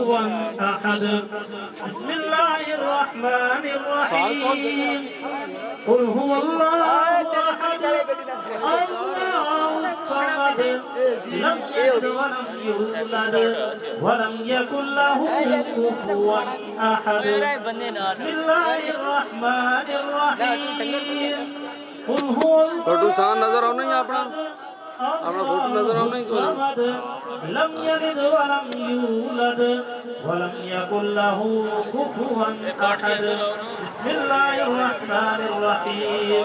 كفوا أحد بسم الله الرحمن الرحيم قل هو الله أحد الله الصمد لم يلد ولم يولد ولم يكن له كفوا أحد بسم الله الرحمن الرحيم قل هو الله फोटो सान नजर आना ही अपना फोटो नजर आना ही لم يلد ولم يولد ولم يكن له كفوا أحد بسم الله الرحمن الرحيم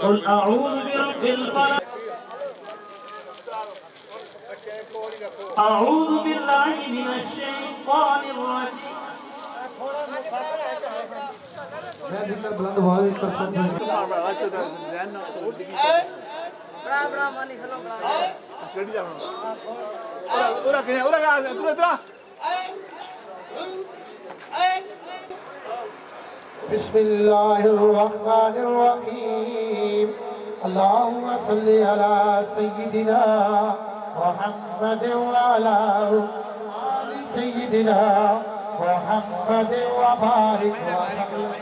قل أعوذ برب الفلق أعوذ بالله من الشيطان الرجيم بسم الله الرحمن الرحيم اللهم صل على سيدنا محمد وعلى آل سيدنا محمد وبارك وسلم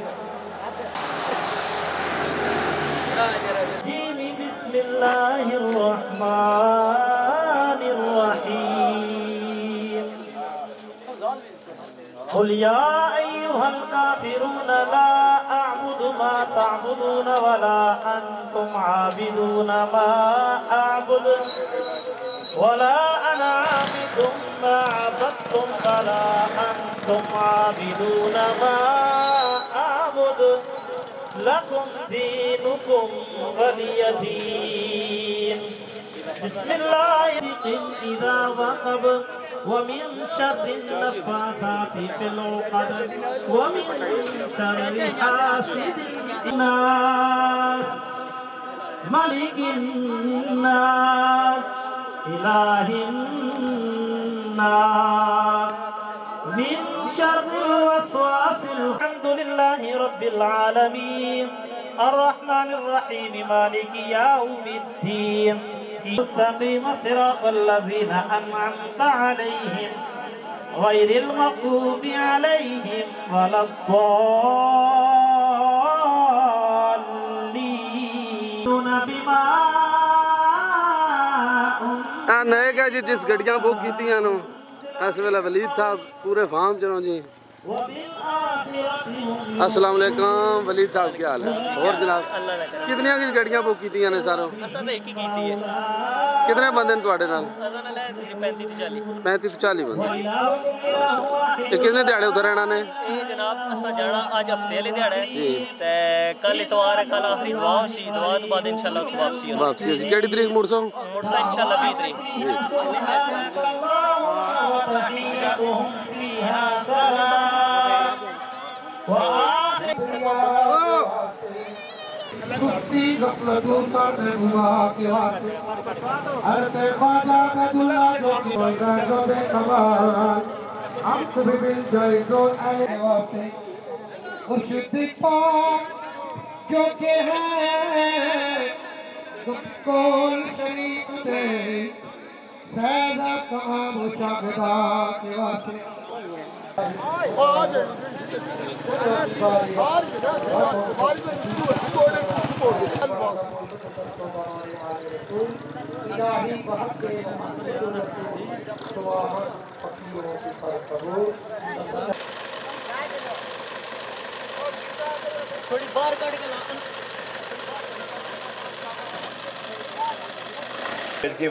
بسم الله الرحمن الرحيم قل يا أيها الكافرون لا أعبد ما تعبدون ولا أنتم عابدون ما أعبد ولا أنا عابد ما عبدتم ولا أنتم عابدون ما أعبد لكم دينكم ولي دين بسم الله إذا وقب ومن شر النفاثات في العقد ومن شر حاسد الناس ملك الناس إله الناس من شر الوسواس الحمد لله رب العالمين الرحمن الرحيم مالك يوم الدين مستقيم صراط الذين أنعمت عليهم غير المغضوب عليهم ولا الضالين بما नए का जी जिस गड्डियां बुक की इस वेले वलीद साहब पूरे फार्म चलो जी। अस्सलाम वालेकुम वलीद साहब क्या हाल है? और जनाब कितनी की गड्डियां बुक की ने सारों? कितने बंदे थोड़े नाल? 35 40 बंदे। ते कितने दिहाड़े उधर रहना ने? जनाब असा जाना आज हफ्ते वाले दिहाड़ा है ते कल इतवार है, कल आखिरी दुआ सी, दुआ तो बाद इंशाल्लाह वापसी हो। वापसी सी केड़ी तरीक मुड़सो? मुड़सा इंशाल्लाह 20 तरीक। कुश्ती गफलतों से हुआ के वास्ते अरे ख्वाजा का दुल्हा जो की वजह जो बेकमाल हमको भी मिल जाए जो आए वास्ते खुर्शीद पाक जो के है कोल शरीफ दे सैदा काम शागदा के वास्ते थोड़ी बाहर काट के ला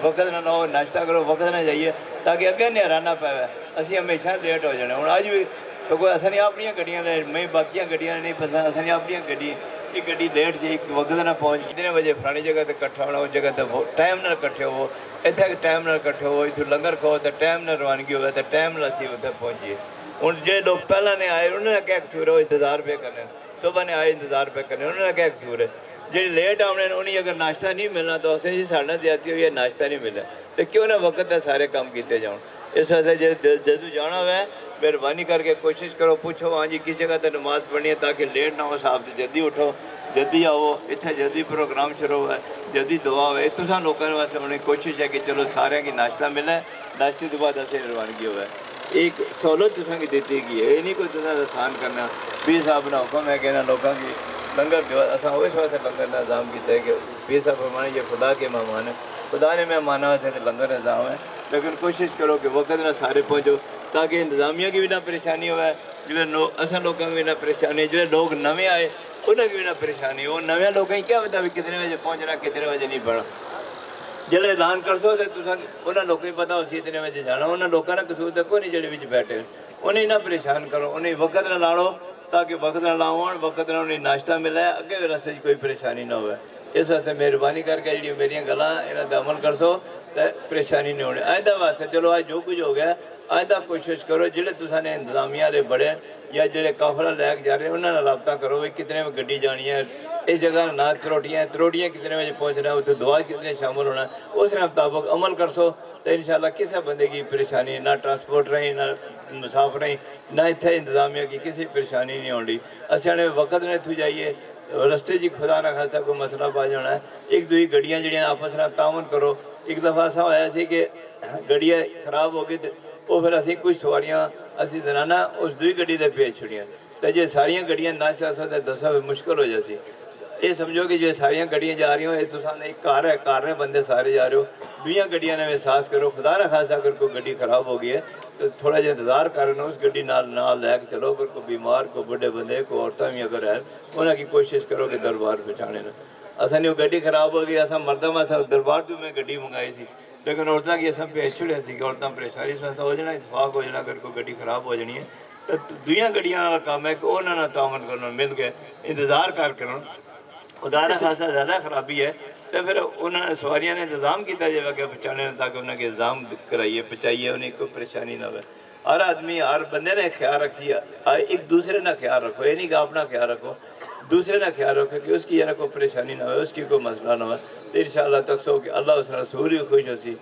वक्त ना हो नाश्ता करो वक्त ना जाइए ताकि अगे न्हेरा ना पावे। असी हमेशा लेट हो जाने। हुण अज भी तो कोई असं अपन गड्डियां मैं बाकी गड्डियां नहीं पसंद असं अपन गड्डी एक गड्डी लेट जी वक्त ना पहुँच कितने बजे फलानी जगह पर कट्ठा होना उस जगह पर टाइम ना कट्ठे हो इतने टाइम ना कट्ठे हो इतों लंगर खाओ तो टाइम ना रवानगी हो तो टाइम ना असी उत्थे पहुँचीए। हूँ जो लोग पहला ने आए उन्होंने क्या कसूर है इंतजार पे करने सुबह ने आए इंतजार पे करने उन्होंने क्या कसूर है। जो लेट आने उन्हें अगर नाश्ता नहीं मिलना तो असें जी साढ़े ज्यादा हुई है नाश्ता नहीं मिला तो क्यों ना वक्त है सारे काम किए जाओ। इस वास्ते जदू जाना है मेहरबानी करके कोशिश करो पूछो हाँ जी किस जगह पर नमाज पढ़नी है ताकि लेट ना हो साहब से जल्दी उठो जल्दी आओ इतने जल्दी प्रोग्राम शुरू है जल्दी दुआ हो। तुम लोगों वास्ते उन्हें कोशिश है कि चलो सारे की नाश्ता मिले नाश्ते के बाद असें रवानगी हो। एक सहूलत तुसें देती गई है, ये नहीं कोई तुसें आसान करना पीर साहब ना हुक्म है कहना लोगों की लंगर के बाद असा उस वास्ते लंगर का निज़ाम किया है कि पीर साहब फरमाने ये खुदा के मेहमान है, खुदा ने मेहमान वास्ते लंगर निज़ाम है। लेकिन कोशिश करो कि वक्त ना सारे पहुँचो ताकि इंतजामिया की भी ना परेशानी हो, जो असा लोगों की भी ना परेशानी, जो लोग नवे आए उन्हें भी ना परेशानी हो, नवे लोगों की क्या पता भी कितने बजे पहुँचना कितने बजे नहीं पढ़ना। जो ऐलान कर सो तो उन्होंने लोगों को पता उसी इतने बजे जाना, उन्होंने लोगों का कसूर देखो नहीं जो बिच बैठे उन्हें ना परेशान करो, उन्हें वक्त ना लाओ ताकि वक्त ना लाओ वक्त ना उन्हें नाश्ता मिले अगे रस्ते कोई परेशानी ना हो। इस वास्ते मेहरबानी करके जी मेरिया गल्लां इन्हां दा अमल कर सो तो परेशानी नहीं होनी। आइंदा वास्ते चलो आज जो कुछ हो गया आइंदा कोशिश करो जिहड़े तुसां ने इंतजामिया वाले बड़े या जो काफला लैके जा रहे हैं उन्होंने रबता करो भाई कितने में गड्डी जानी है, इस जगह ना त्रोटियाँ कितने बजे पहुँचना है, उत्थे दुआ कितने शामिल होना, उस मुताबिक अमल कर सो तो इंशाल्लाह किसी बंदे की परेशानी ना ट्रांसपोर्ट रही ना मुसाफिर रही ना इतने इंतजामिया की किसी परेशानी नहीं होनी। असाने वक्त ने इतों जाइए रस्ते जी खुदा ना खासा कोई मसला पा जाना है, एक दूसरी गड्डियाँ जड़ियाँ आपस में तावन करो। एक दफ़ा ऐसा होया सी कि गड्डियाँ खराब हो गई तो फिर असी कुछ सवारियाँ असी जनाना उस दूसरी गड्डी से भेज छुड़ियाँ तो जे सारिया गड्डियाँ ना चल सकते दसा मुश्किल हो जाती। ये समझो कि जो सारिया गड्डियाँ जा रही हो ये तुसाने एक कार ने बंदे सारे जा रहे हो, दुइयां गड्डियां ने एहसास करो खुदा ना खासा अगर कोई गड्डी खराब हो गई है तो थोड़ा जिहा इंतजार करना उस गड्डी नाल लैके चलो। अगर कोई बीमार कोई बुढ़े बंदे कोई औरतें भी अगर है उन्होंने की कोशिश करो कि दरबार पहुँचाने ना। असानी वो गड्डी खराब हो गई असा मरदा असा दरबार तो मैं गड्डी मंगाई थी लेकिन औरतों की असा भेज छुड़िया सी कि औरतें परेशानी इस वास्ते हो जाना इतफाक हो जाना अगर कोई गड्डी खराब हो जानी है तो दुइयां गड्डियां वाला काम है कि उन्होंने तावन करना मिल के इंतजार कर करो। खुदा ना खासा ज़्यादा खराबी है तो फिर उन्होंने सवारियां ने इंतजाम किया जाए अगर पहुँचाने ताकि उन्हें इंतजाम कराइए पहुँचाइए उन्हें कोई परेशानी ना हो। हर आदमी हर बंदे ने ख्याल रखिए, एक दूसरे ना ख्याल रखो, ये नहीं कि अपना ख्याल रखो, दूसरे ना ख्याल रखो कि उसकी यार कोई परेशानी ना हो उसकी कोई मसला ना हो तो इंशाअल्लाह तक सो कि अल्लाह उस रसूल भी खुश होती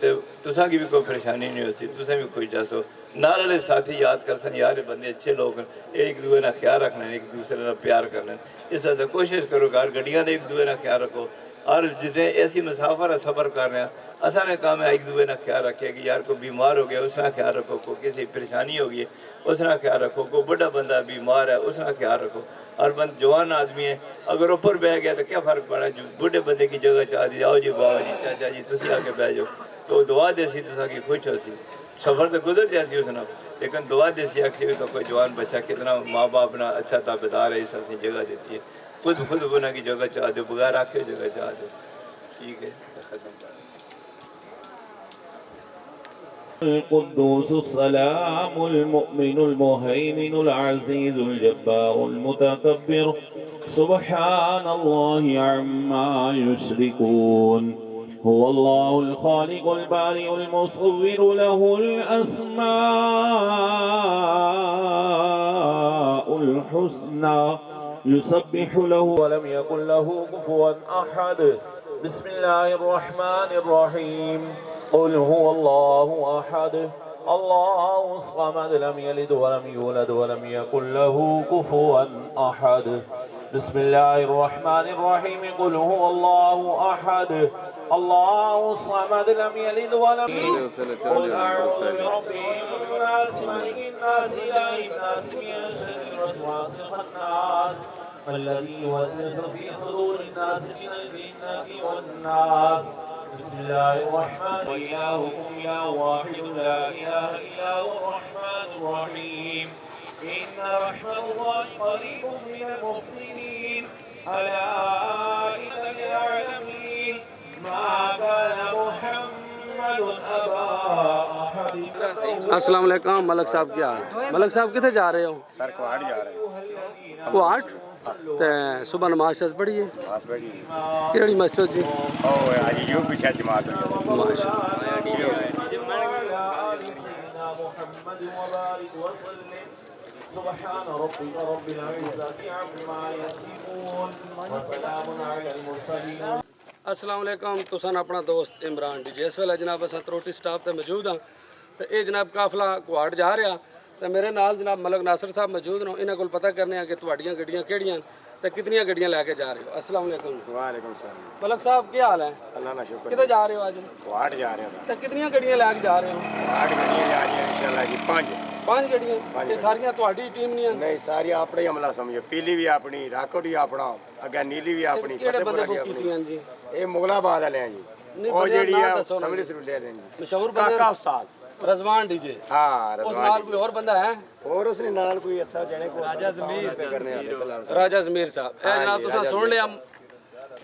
तो तुसा की भी कोई परेशानी नहीं होती, तुसा भी खुश जासो। नाल वाले साथी याद कर सन यार बंदे अच्छे लोग एक दूसरे का ख्याल रखना एक दूसरे का प्यार करना। इस वजह कोशिश करो घर गड्डियां ने एक दूसरे का ख्याल रखो और जितने ऐसी मुसाफर सफ़र कर रहे हैं असा ने काम है एक दूसरे का ख्याल रखे कि यार कोई बीमार हो गया उसका ख्याल रखो, कोई किसी परेशानी हो गई उसका ख्याल रखो, कोई बड़ा बंदा बीमार है उसका ख्याल रखो। और बंद जवान आदमी है अगर ऊपर बह गया तो क्या फ़र्क पड़ा, जो बुढ़े बंदे की जगह चाह दी आओ जी बाबा जी चाचा जी तुम आके बह जाओ तो दुआ देसी तुसा की खुश होती। सफ़र तो गुजर जाती उसने लेकिन दुआ देसी आखिर तो कोई जवान बच्चा कितना माँ बाप ना अच्छा ताबेदार है इस अपनी जगह देती है, खुद बना की जगह चाह दो बगैर आखे जगह चाह दो। ठीक है खत्म। القدوس السلام المؤمن المهيمن العزيز الجبار المتكبر سبحان الله عما يشركون هو الله الخالق البارئ المصور له الأسماء الحسنى يسبح له ولم يكن له كفوا أحد. بسم الله الرحمن الرحيم. قل هو الله أحد الله الصمد لم يلد ولم يولد ولم يكن له كفوا أحد. بسم الله الرحمن الرحيم. قل هو الله أحد الله الصمد لم يلد ولم يولد. قل أعوذ برب الناس ملك الناس إله الناس من شر الوسواس الخناس الذي يوسوس في صدور الناس من الجنة والناس. بسم الله الرحمن الرحيم. إلهكم إله واحد لا إله إلا هو الرحمن الرحيم. إن رحمة الله قريب من المحسنين. ألا إن العالمين ما كان محمد أبا أحد. अस्सलाम वालेकुम मलक साहब क्या हाल? मलक साहब कितने जा रहे हो? सर कुआट जा रहे हैं। कुआट ते सुबह नमाज पढ़ी है पास बैठी केड़ी मस्जिद जी? ओ आज यो पीछे जमात हो سبحان ربك رب العزة عما يصفون وسلام على المرسلين. अस्सलाम वालेकुम तुसन अपना दोस्त इमरान डी जिस वेले जनाब अस त्रोटी स्टाफ ते मौजूद हाँ तो ये जनाब काफला कुआट जा रहा तो मेरे नाल जनाब मलक नासर साहब मौजूद ने इन्होंने को पता करने कि तुहाड़ियां गड्डियां केड़ियां ਤੇ ਕਿੰਨੀਆਂ ਗੱਡੀਆਂ ਲੈ ਕੇ ਜਾ ਰਹੇ ਹੋ? अस्सलाम वालेकुम। वालेकुम सलाम। मलक साहब क्या हाल है? अल्लाह ना शुक्र। किधर जा रहे हो आज? वाट जा रहे हैं। ਤੇ ਕਿੰਨੀਆਂ ਗੱਡੀਆਂ ਲੈ ਕੇ ਜਾ ਰਹੇ ਹੋ? 8 ਗੱਡੀਆਂ ਜਾ ਰਹੀਆਂ इंशाल्लाह जी। 5 5 ਗੱਡੀਆਂ। ਇਹ ਸਾਰੀਆਂ ਤੁਹਾਡੀ ਟੀਮ ਦੀਆਂ? नहीं सारी अपने हमला समझो। पीली भी अपनी, राकोट भी अपना, अगे नीली भी अपनी, ਕਿਹੜੇ ਬੰਦੇ फतेहपुर ਬੁੱਕ भी ਕੀਤੀਆਂ ਜੀ? अपनी। ये मुगलाबाद वाले हैं जी। नहीं, ਉਹ बंदे ਜਿਹੜੀ नाम ਆ दसो ना ਸਮਰੀ जी। ਸਰੂ ਲੈ ਰਹੇ ਜੀ। ਮਸ਼ਹੂਰ ਬੰਦੇ ਕਾਕਾ ਉਸਤਾਦ। रजवान डीजे। हाँ उस रजवान नाल जी। कोई और बंदा है? और उसने नाल कोई अच्छा जने को राजा जमीर करने वाले राजा जमीर साहब। ਇਹ ਜਨਾਬ ਤੁਸੀਂ ਸੁਣ ਲਿਆ,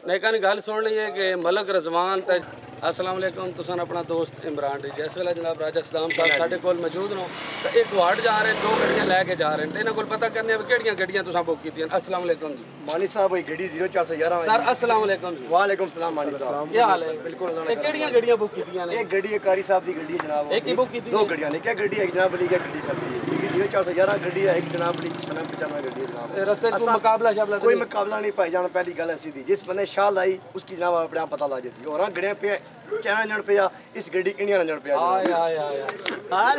ਨੇਕਾਂ ਦੀ ਗੱਲ ਸੁਣ ਲਈ ਹੈ ਕਿ ਮਲਕ ਰਜ਼ਵਾਨ ਤੇ अस्सलाम वालेकुम। तुसन अपना दोस्त इमरान डी जिस वेले जनाब राजा सदाम साहब साडे कोल मौजूद नो ते एक वार्ड जा रहे, 2 गड्डियां लेके जा रहे हैं। इन्हां कोल पता करने किहड़ियां गड्डियां तुसां बुक कीतियां? अस्सलाम वालेकुम जी। मानी साहब भाई गड्डी 0411 सर अस्सलाम वालेकुम जी। वालेकुम सलाम मानी साहब। क्या हाल है? बिल्कुल ये किहड़ियां गड्डियां बुक कीतियां ने? एक गड्डी है कारी साहब दी गड्डी है जनाब। एक ही बुक कीती? 2 गड्डियां ने। क्या गड्डी है जनाब वाली? क्या गड्डी कर दी है? 0411 गड्डी है, एक जनाब वाली 9695 गड्डी है जनाब। रस्ते च कोई मुकाबला शाबला कोई मुकाबला नहीं भाई जान। पहली गल ऐसी थी जिस बंदे शाल आई उसकी जनाब अपने आप पता लग जाती। और गड्डियां पे चैना जन पे इस गड्डी किनियां जन पे आय आय आय। हाल